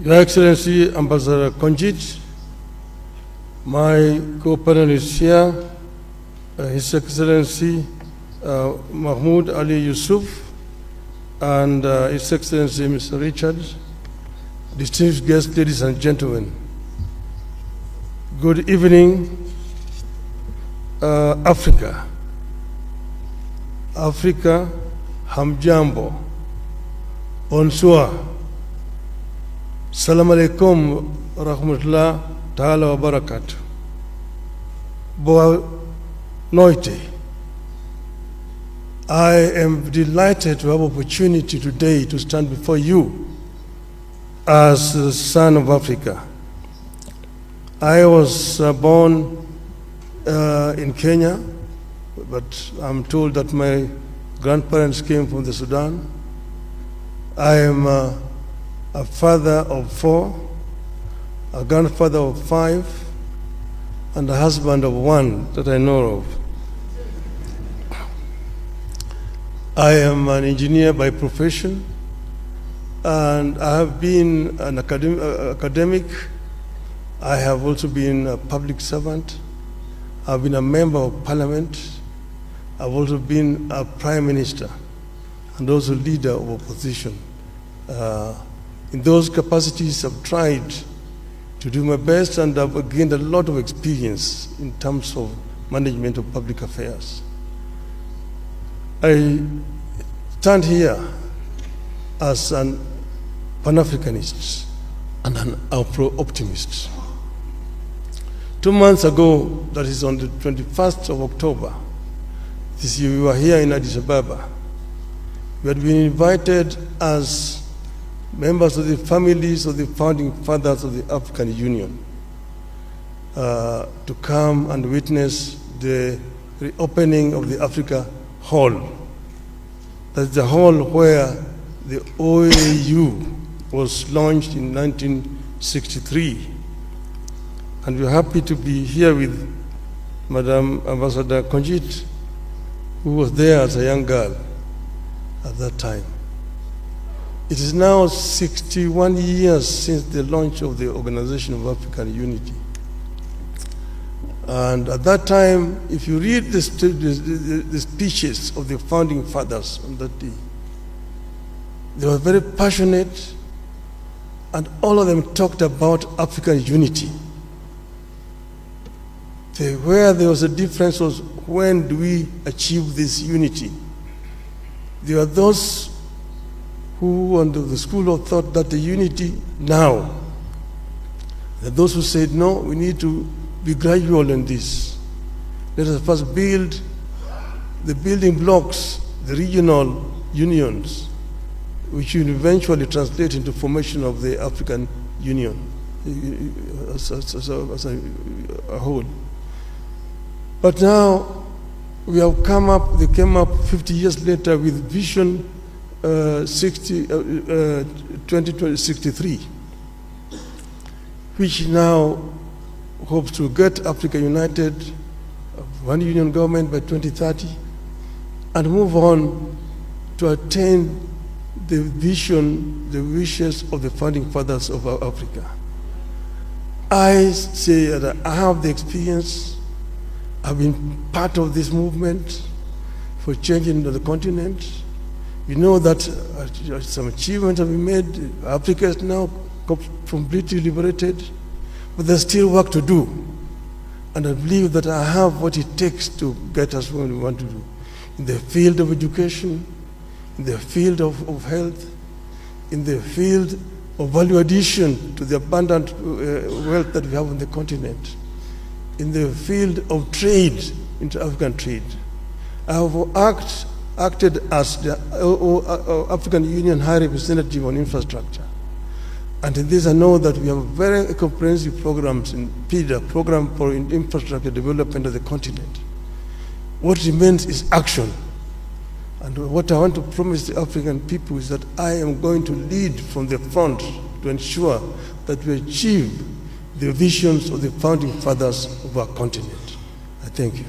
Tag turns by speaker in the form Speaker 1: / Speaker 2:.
Speaker 1: Your Excellency, Ambassador Konjit, my co-panelist here, His Excellency Mahmoud Ali Yusuf, and His Excellency Mr. Richard, distinguished guests, ladies and gentlemen. Good evening, Africa. Africa, hamjambo, bonsoir. Salam alaikum rahmatullah ta'ala wa barakatuh. Boa noite. I am delighted to have opportunity today to stand before you as the son of Africa. I was born in Kenya, but I'm told that my grandparents came from the Sudan. I am a father of 4, a grandfather of 5, and a husband of 1 that I know of. I am an engineer by profession, and I have been an academic. I have also been a public servant. I've been a member of parliament. I've also been a prime minister and also leader of opposition. In those capacities, I've tried to do my best, and I've gained a lot of experience in terms of management of public affairs. I stand here as an Pan-Africanist and an Afro-optimist. 2 months ago, that is on the 21st of October, this year we were here in Addis Ababa. We had been invited as members of the families of the founding fathers of the African Union to come and witness the reopening of the Africa Hall. That's the hall where the OAU was launched in 1963. And we're happy to be here with Madam Ambassador Konjit, who was there as a young girl at that time. It is now 61 years since the launch of the Organization of African Unity. And at that time, if you read the speeches of the founding fathers on that day, they were very passionate, and all of them talked about African unity. Where there was a difference was, when do we achieve this unity? There are those who, under the school of thought, that the unity now. There are those who said, no, we need to be gradual in this. Let us first build the building blocks, the regional unions, which will eventually translate into formation of the African Union as a whole. But now we have they came up 50 years later with Vision 2063, which now hopes to get Africa united, one union government by 2030, and move on to attain the vision, the wishes of the founding fathers of Africa. I say that I have the experience. I've been part of this movement for changing the continent. We know that some achievements have been made. Africa is now completely liberated, but there's still work to do. And I believe that I have what it takes to get us where we want to do. In the field of education, in the field of health, in the field of value addition to the abundant wealth that we have on the continent, in the field of trade, inter-African trade. I have acted as the African Union High Representative on Infrastructure. And in this I know that we have very comprehensive programs in PIDA, Program for Infrastructure Development of the Continent. What remains is action. And what I want to promise the African people is that I am going to lead from the front to ensure that we achieve the visions of the founding fathers of our continent. I thank you.